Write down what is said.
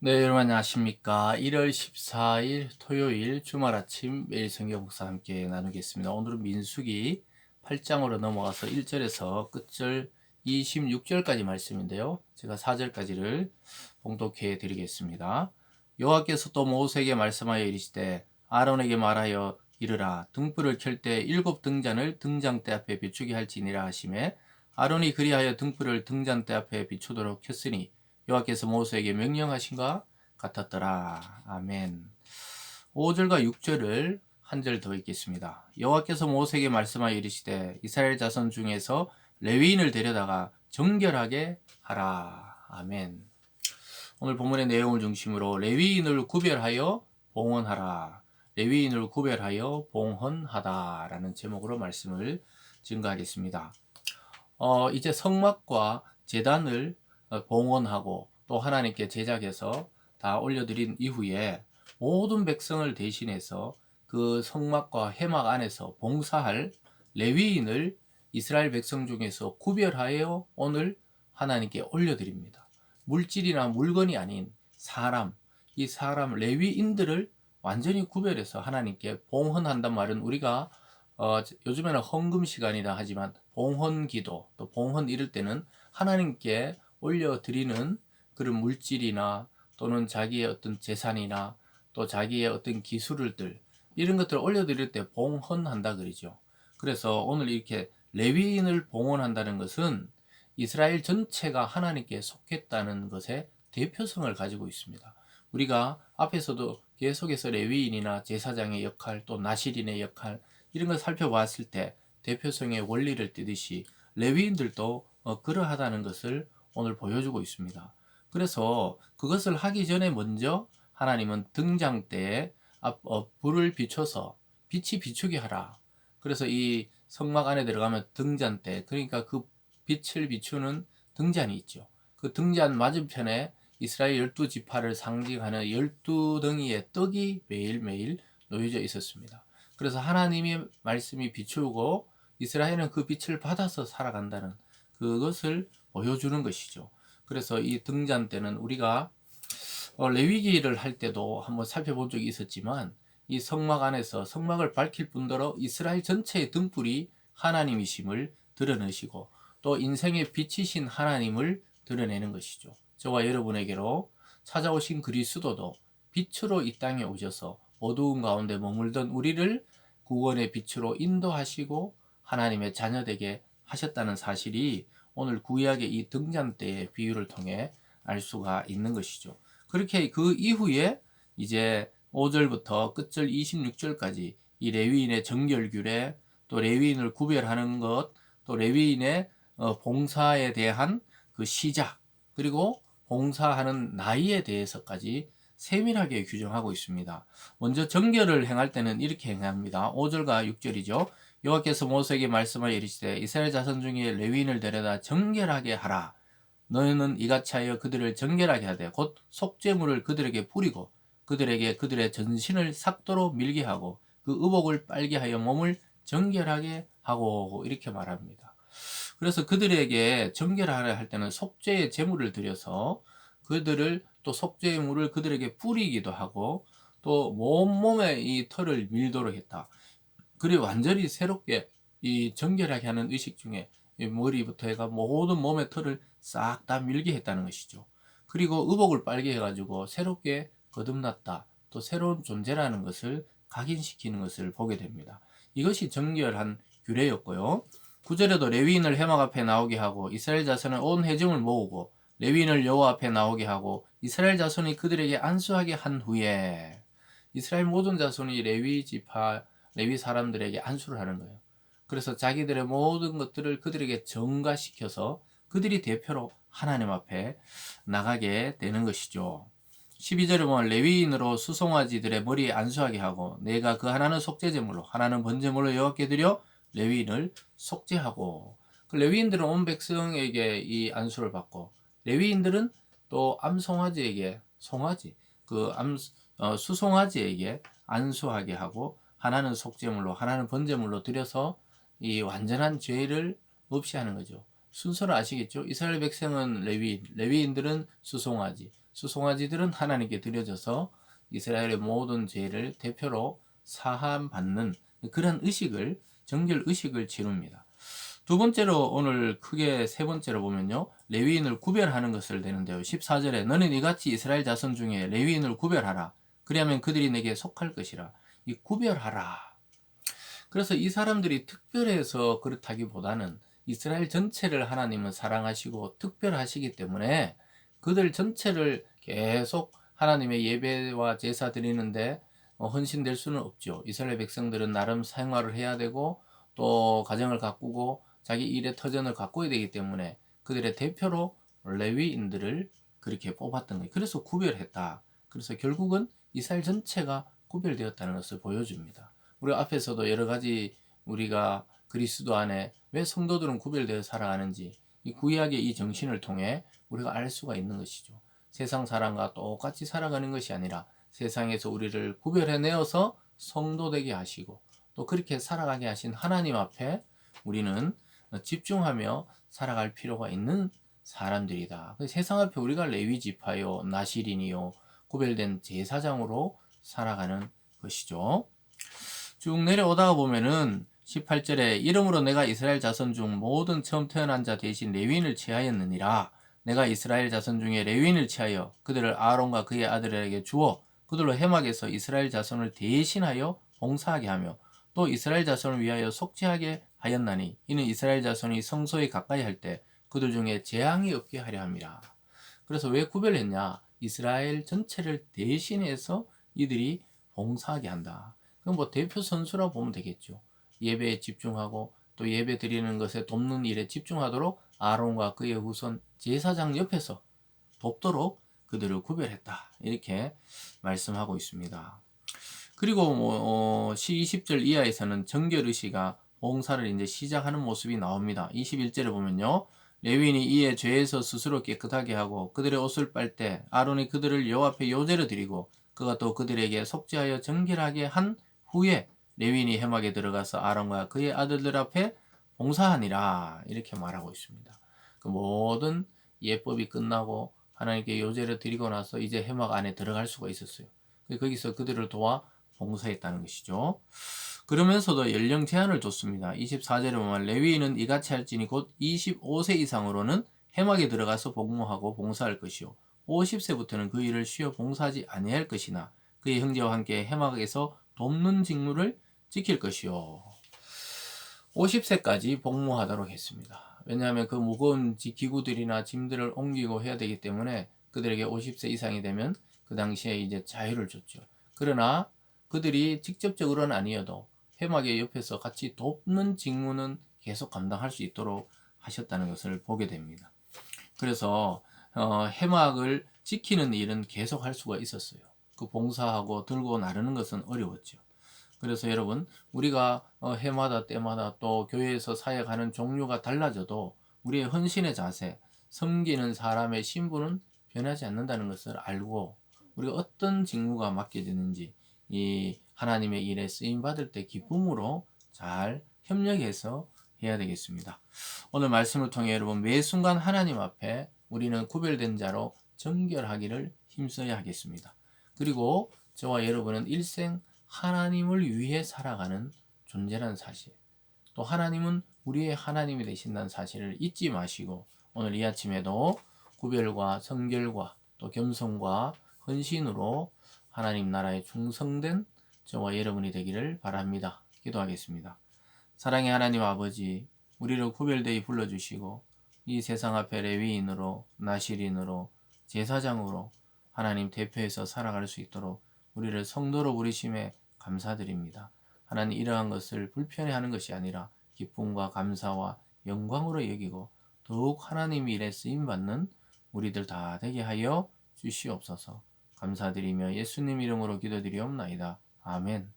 네, 여러분 안녕하십니까. 1월 14일 토요일 주말 아침 매일 성경 묵상 함께 나누겠습니다. 오늘은 민수기 8장으로 넘어가서 1절에서 끝절 26절까지 말씀인데요. 제가 4절까지를 봉독해 드리겠습니다. 여호와께서 또 모세에게 말씀하여 이르시되 아론에게 말하여 이르라 등불을 켤 때 일곱 등잔을 등잔대 앞에 비추게 할지니라 하시매 아론이 그리하여 등불을 등잔대 앞에 비추도록 켰으니 여호와께서 모세에게 명령하신가 같았더라. 아멘. 5절과 6절을 한 절 더 읽겠습니다. 여호와께서 모세에게 말씀하여 이르시되 이스라엘 자손 중에서 레위인을 데려다가 정결하게 하라. 아멘. 오늘 본문의 내용을 중심으로 레위인을 구별하여 봉헌하라. 레위인을 구별하여 봉헌하다라는 제목으로 말씀을 증거하겠습니다. 이제 성막과 제단을 봉헌하고 또 하나님께 제작해서 다 올려드린 이후에 모든 백성을 대신해서 그 성막과 회막 안에서 봉사할 레위인을 이스라엘 백성 중에서 구별하여 오늘 하나님께 올려드립니다. 물질이나 물건이 아닌 사람, 이 사람 레위인들을 완전히 구별해서 하나님께 봉헌한단 말은 우리가 요즘에는 헌금 시간이라 하지만 봉헌 기도 또 봉헌 이럴 때는 하나님께 올려드리는 그런 물질이나 또는 자기의 어떤 재산이나 또 자기의 어떤 기술들 이런 것들을 올려드릴 때 봉헌한다 그러죠. 그래서 오늘 이렇게 레위인을 봉헌한다는 것은 이스라엘 전체가 하나님께 속했다는 것의 대표성을 가지고 있습니다. 우리가 앞에서도 계속해서 레위인이나 제사장의 역할 또 나실인의 역할 이런 걸 살펴봤을 때 대표성의 원리를 띠듯이 레위인들도 그러하다는 것을 오늘 보여주고 있습니다. 그래서 그것을 하기 전에 먼저 하나님은 등장대에 불을 비춰서 빛이 비추게 하라. 그래서 이 성막 안에 들어가면 등잔대, 그러니까 그 빛을 비추는 등잔이 있죠. 그 등잔 맞은편에 이스라엘 12지파를 상징하는 12덩이의 떡이 매일매일 놓여져 있었습니다. 그래서 하나님의 말씀이 비추고 이스라엘은 그 빛을 받아서 살아간다는 그것을 보여주는 것이죠. 그래서 이 등잔 때는 우리가 레위기를 할 때도 한번 살펴본 적이 있었지만 이 성막 안에서 성막을 밝힐 뿐더러 이스라엘 전체의 등불이 하나님이심을 드러내시고 또 인생의 빛이신 하나님을 드러내는 것이죠. 저와 여러분에게로 찾아오신 그리스도도 빛으로 이 땅에 오셔서 어두운 가운데 머물던 우리를 구원의 빛으로 인도하시고 하나님의 자녀되게 하셨다는 사실이 오늘 구약의 이 등잔대의 비유를 통해 알 수가 있는 것이죠. 그렇게 그 이후에 이제 5절부터 끝절 26절까지 이 레위인의 정결규례, 또 레위인을 구별하는 것, 또 레위인의 봉사에 대한 그 시작, 그리고 봉사하는 나이에 대해서까지 세밀하게 규정하고 있습니다. 먼저 정결을 행할 때는 이렇게 행합니다. 5절과 6절이죠. 여호와께서 모세에게 말씀하여 이르시되 이스라엘 자손 중에 레위인을 데려다 정결하게 하라. 너희는 이같이 하여 그들을 정결하게 하되 곧 속죄물을 그들에게 뿌리고 그들에게 그들의 전신을 삭도로 밀게 하고 그 의복을 빨게 하여 몸을 정결하게 하고 이렇게 말합니다. 그래서 그들에게 정결하려 할 때는 속죄의 제물을 드려서 그들을 또 속죄의 물을 그들에게 뿌리기도 하고 또 몸에 이 털을 밀도록 했다. 그리 완전히 새롭게 이 정결하게 하는 의식 중에 머리부터 해가 모든 몸의 털을 싹 다 밀게 했다는 것이죠. 그리고 의복을 빨게 해가지고 새롭게 거듭났다. 또 새로운 존재라는 것을 각인시키는 것을 보게 됩니다. 이것이 정결한 규례였고요. 9절에도 레위인을 회막 앞에 나오게 하고 이스라엘 자손은 온 회중을 모으고 레위인을 여호와 앞에 나오게 하고 이스라엘 자손이 그들에게 안수하게 한 후에 이스라엘 모든 자손이 레위 지파 레위 사람들에게 안수를 하는 거예요. 그래서 자기들의 모든 것들을 그들에게 전가시켜서 그들이 대표로 하나님 앞에 나가게 되는 것이죠. 12절에 보면 레위인으로 수송아지들의 머리에 안수하게 하고 내가 그 하나는 속죄제물로 하나는 번제물로 여호와께 드려 레위인을 속죄하고 그 레위인들은 온 백성에게 이 안수를 받고 레위인들은 또 암송아지에게 송아지 수송아지에게 안수하게 하고 하나는 속죄물로 하나는 번제물로 드려서 이 완전한 죄를 없이 하는 거죠. 순서를 아시겠죠? 이스라엘 백성은 레위인들은 수송아지, 수송아지들은 하나님께 드려져서 이스라엘의 모든 죄를 대표로 사함받는 그런 의식을, 정결 의식을 치룹니다. 두 번째로 오늘 크게 세 번째로 보면요, 레위인을 구별하는 것을 되는데요. 14절에 너는 이같이 이스라엘 자손 중에 레위인을 구별하라. 그리하면 그들이 내게 속할 것이라. 이 구별하라. 그래서 이 사람들이 특별해서 그렇다기보다는 이스라엘 전체를 하나님은 사랑하시고 특별하시기 때문에 그들 전체를 계속 하나님의 예배와 제사 드리는데 헌신될 수는 없죠. 이스라엘 백성들은 나름 생활을 해야 되고 또 가정을 가꾸고 자기 일의 터전을 가꿔야 되기 때문에 그들의 대표로 레위인들을 그렇게 뽑았던 거예요. 그래서 구별했다. 그래서 결국은 이스라엘 전체가 구별되었다는 것을 보여줍니다. 우리 앞에서도 여러 가지 우리가 그리스도 안에 왜 성도들은 구별되어 살아가는지 이 구약의 이 정신을 통해 우리가 알 수가 있는 것이죠. 세상 사람과 똑같이 살아가는 것이 아니라 세상에서 우리를 구별해내어서 성도 되게 하시고 또 그렇게 살아가게 하신 하나님 앞에 우리는 집중하며 살아갈 필요가 있는 사람들이다. 세상 앞에 우리가 레위 지파요, 나실인이요, 구별된 제사장으로 살아가는 것이죠. 쭉 내려오다가 보면은 18절에 이름으로 내가 이스라엘 자손 중 모든 처음 태어난 자 대신 레위인을 취하였느니라. 내가 이스라엘 자손 중에 레위인을 취하여 그들을 아론과 그의 아들에게 주어 그들로 해막에서 이스라엘 자손을 대신하여 봉사하게 하며 또 이스라엘 자손을 위하여 속죄하게 하였나니 이는 이스라엘 자손이 성소에 가까이 할 때 그들 중에 재앙이 없게 하려 함이라. 그래서 왜 구별했냐? 이스라엘 전체를 대신해서 이들이 봉사하게 한다. 그럼 뭐 대표 선수라고 보면 되겠죠. 예배에 집중하고 또 예배 드리는 것에 돕는 일에 집중하도록 아론과 그의 후손 제사장 옆에서 돕도록 그들을 구별했다. 이렇게 말씀하고 있습니다. 그리고 20절 이하에서는 정결의시가 봉사를 이제 시작하는 모습이 나옵니다. 21절에 보면요. 레위인이 이에 죄에서 스스로 깨끗하게 하고 그들의 옷을 빨 때 아론이 그들을 여호와 앞에 요제를 드리고 그가 또 그들에게 속죄하여 정결하게 한 후에 레위인이 회막에 들어가서 아론과 그의 아들들 앞에 봉사하니라 이렇게 말하고 있습니다. 그 모든 예법이 끝나고 하나님께 요제를 드리고 나서 이제 회막 안에 들어갈 수가 있었어요. 거기서 그들을 도와 봉사했다는 것이죠. 그러면서도 연령 제한을 뒀습니다. 24절에 보면 레위인은 이같이 할지니 곧 25세 이상으로는 회막에 들어가서 복무하고 봉사할 것이요 50세부터는 그 일을 쉬어 봉사하지 아니할 것이나 그의 형제와 함께 회막에서 돕는 직무를 지킬 것이요 50세까지 복무하도록 했습니다. 왜냐하면 그 무거운 기구들이나 짐들을 옮기고 해야 되기 때문에 그들에게 50세 이상이 되면 그 당시에 이제 자유를 줬죠. 그러나 그들이 직접적으로는 아니어도 회막의 옆에서 같이 돕는 직무는 계속 감당할 수 있도록 하셨다는 것을 보게 됩니다. 그래서 회막을 지키는 일은 계속 할 수가 있었어요. 그 봉사하고 들고 나르는 것은 어려웠죠. 그래서 여러분 우리가 해마다 때마다 또 교회에서 사역하는 종류가 달라져도 우리의 헌신의 자세, 섬기는 사람의 신분은 변하지 않는다는 것을 알고 우리가 어떤 직무가 맡겨지는지 이 하나님의 일에 쓰임 받을 때 기쁨으로 잘 협력해서 해야 되겠습니다. 오늘 말씀을 통해 여러분 매 순간 하나님 앞에 우리는 구별된 자로 정결하기를 힘써야 하겠습니다. 그리고 저와 여러분은 일생 하나님을 위해 살아가는 존재라는 사실, 또 하나님은 우리의 하나님이 되신다는 사실을 잊지 마시고 오늘 이 아침에도 구별과 성결과 또 겸손과 헌신으로 하나님 나라에 충성된 저와 여러분이 되기를 바랍니다. 기도하겠습니다. 사랑의 하나님 아버지, 우리를 구별되이 불러주시고 이 세상 앞에 레위인으로, 나실인으로, 제사장으로 하나님 대표해서 살아갈 수 있도록 우리를 성도로 부르심에 감사드립니다. 하나님 이러한 것을 불편해하는 것이 아니라 기쁨과 감사와 영광으로 여기고 더욱 하나님 일에 쓰임받는 우리들 다 되게 하여 주시옵소서. 감사드리며 예수님 이름으로 기도드리옵나이다. 아멘.